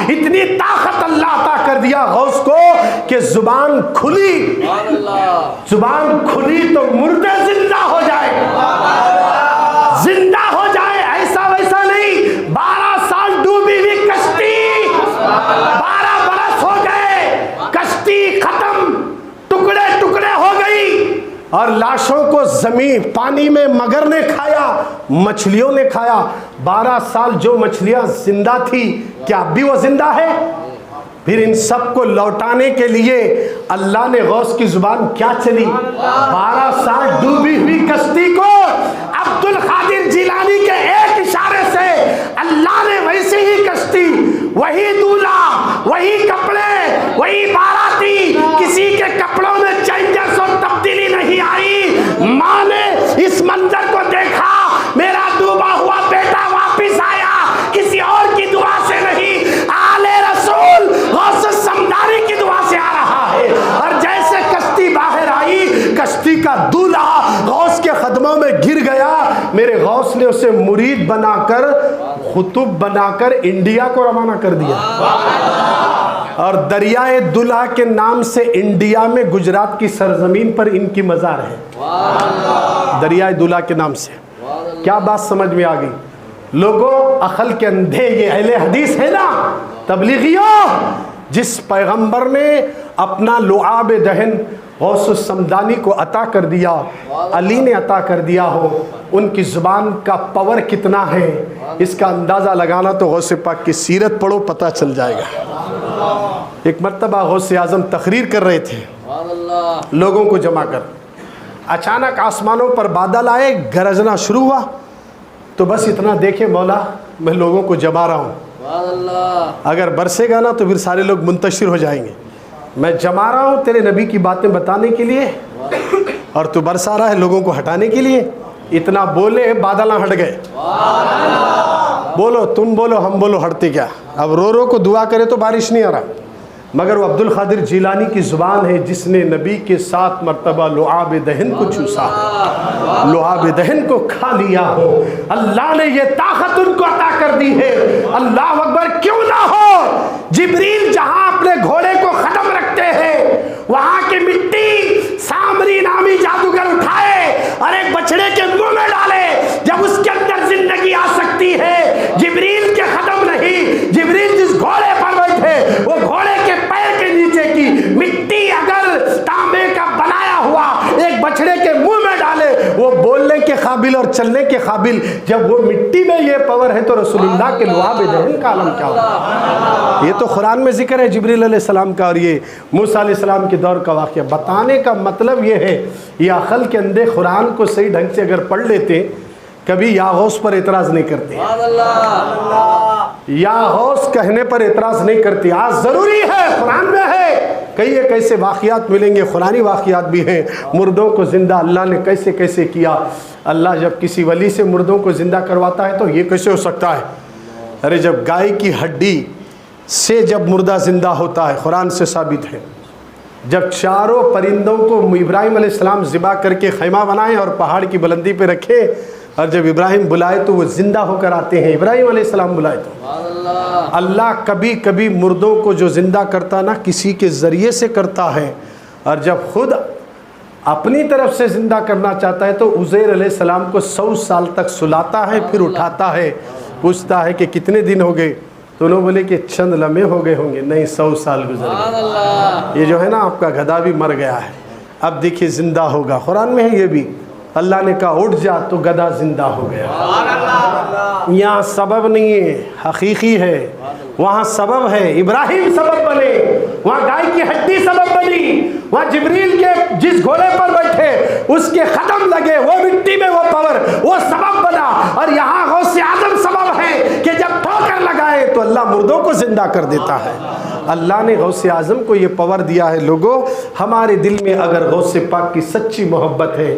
اتنی طاقت اللہ عطا کر دیا غوث کو کہ زبان کھلی، زبان کھلی تو مردے زندہ ہو جائے، زندہ ہو جائے، ایسا ویسا نہیں۔ 12 سال ڈوبی ہوئی کشتی، 12 برس ہو گئے، کشتی ختم، ٹکڑے ٹکڑے ہو گئی، اور لاشوں کو زمین پانی میں مگر نے کھایا، مچھلیوں نے کھایا۔ 12 سال جو مچھلیاں زندہ تھی کیا اب بھی وہ زندہ ہے؟ پھر ان سب کو لوٹانے کے لیے اللہ نے غوث کی زبان کیا چلی؟ 12 سال ڈوبی ہوئی کشتی کو عبد القادر جیلانی کے ایک اشارے سے اللہ نے ویسی ہی کشتی، وہی دولہا، وہی کپڑے، وہی باراتی، کسی کے کپڑوں میں چینجز اور تبدیلی نہیں آئی۔ ماں نے اس منظر کو دیکھا، میرا ڈوبا ہوا بیٹا واپس آیا، کسی اور کی دعا سے نہیں، آل رسول غوث السمدانی کی دعا سے آ رہا ہے۔ اور جیسے کشتی باہر آئی، کشتی کا دولہا غوث کے قدموں میں گر گیا، میرے غوث نے اسے مرید بنا کر، خطب بنا کر انڈیا کو روانہ کر دیا، اور دریائے دولہا کے نام سے انڈیا میں گجرات کی سرزمین پر ان کی مزار ہے، دریائے دولہا کے نام سے۔ کیا بات سمجھ میں آ گئی؟ لوگوں عقل کے اندھے، یہ اہل حدیث ہے نا، تبلیغیوں، جس پیغمبر نے اپنا لعاب دہن غوث السمدانی کو عطا کر دیا، علی نے عطا کر دیا ہو، ان کی زبان کا پاور کتنا ہے، اس کا اندازہ لگانا تو غوث پاک کی سیرت پڑھو پتہ چل جائے گا۔ ایک مرتبہ غوث اعظم تقریر کر رہے تھے لوگوں کو جمع کر، اچانک آسمانوں پر بادل آئے، گرجنا شروع ہوا، تو بس اتنا دیکھے مولا میں لوگوں کو جما رہا ہوں، اگر برسے گا نا تو پھر سارے لوگ منتشر ہو جائیں گے، میں جما رہا ہوں تیرے نبی کی باتیں بتانے کے لیے، اور تو برسا رہا ہے لوگوں کو ہٹانے کے لیے۔ اتنا بولے بادل نہ ہٹ گئے، بولو تم بولو ہم بولو، ہٹتے کیا؟ اب رو رو کو دعا کرے تو بارش نہیں آ رہا، مگر وہ عبد القادر جیلانی کی زبان ہے جس نے نبی کے 7 مرتبہ لعاب دہن کو چوسا، لعاب دہن کو کھا لیا ہو، اللہ نے یہ طاقت ان کو عطا کر دی ہے۔ اللہ اکبر، کیوں نہ ہو؟ جبریل جہاں اپنے گھوڑے کو قدم رکھتے ہیں، وہاں کی مٹی سامری نامی جادوگر اٹھائے اور ایک بچڑے کے منہ میں ڈالے، جب اس کے اندر زندگی آ سکتی ہے، جبریل کے قدم نہیں، جبریل جس گھوڑے پر بیٹھے وہ گھوڑے کے پیر کے نیچے کی مٹی اگر تانبے کا بنایا ہوا ایک بچڑے کے منہ میں ڈالے، وہ بولنے کے قابل اور چلنے کے قابل، جب وہ مٹی میں یہ پاور ہے تو رسول اللہ کے لعاب دہن کا عالم کیا ہوگا؟ یہ تو قرآن میں ذکر ہے جبریل علیہ السلام کا، اور یہ موسیٰ علیہ السلام کے دور کا واقعہ۔ بتانے کا مطلب یہ ہے، یہ عقل کے اندھے قرآن کو صحیح ڈھنگ سے اگر پڑھ لیتے کبھی یا غوث پر اعتراض نہیں کرتے، یا غوث کہنے پر اعتراض نہیں کرتے۔ آج ضروری ہے، قرآن میں ہے، کئی ایک ایسے واقعات ملیں گے، قرآنی واقعات بھی ہیں، مردوں کو زندہ اللہ نے کیسے کیسے کیا۔ اللہ جب کسی ولی سے مردوں کو زندہ کرواتا ہے تو یہ کیسے ہو سکتا ہے؟ ارے جب گائے کی ہڈی سے جب مردہ زندہ ہوتا ہے، قرآن سے ثابت ہے، جب چاروں پرندوں کو ابراہیم علیہ السلام ذبح کر کے خیمہ بنائے اور پہاڑ کی بلندی پہ رکھے، اور جب ابراہیم بلائے تو وہ زندہ ہو کر آتے ہیں، ابراہیم علیہ السلام بلائے تو اللہ کبھی کبھی مردوں کو جو زندہ کرتا نا کسی کے ذریعے سے کرتا ہے، اور جب خود اپنی طرف سے زندہ کرنا چاہتا ہے تو عزیر علیہ السلام کو 100 سال تک سلاتا ہے، پھر اٹھاتا ہے، پوچھتا ہے کہ کتنے دن ہو گئے، تو انہوں بولے کہ چند لمحے ہو گئے ہوں گے، نہیں 100 سال گزر گئے، یہ جو ہے نا آپ کا گدھا بھی مر گیا ہے، اب دیکھیے زندہ ہوگا۔ قرآن میں ہے یہ بھی، اللہ نے کہا اٹھ جا تو گدھا زندہ ہو گیا۔ یہاں سبب نہیں ہے، حقیقی ہے، وہاں سبب ہے، ابراہیم سبب بنے، وہاں گائے کی ہڈی سبب بنی، وہاں جبریل کے جس گھوڑے پر بیٹھے اس کے قدم لگے، وہ مٹی میں وہ پاور، وہ سبب بنا، اور یہاں غوث اعظم سبب ہے کہ جب ٹھوکر لگائے تو اللہ مردوں کو زندہ کر دیتا ہے۔ اللہ نے غوث اعظم کو یہ پاور دیا ہے۔ لوگوں، ہمارے دل میں اگر غوث پاک کی سچی محبت ہے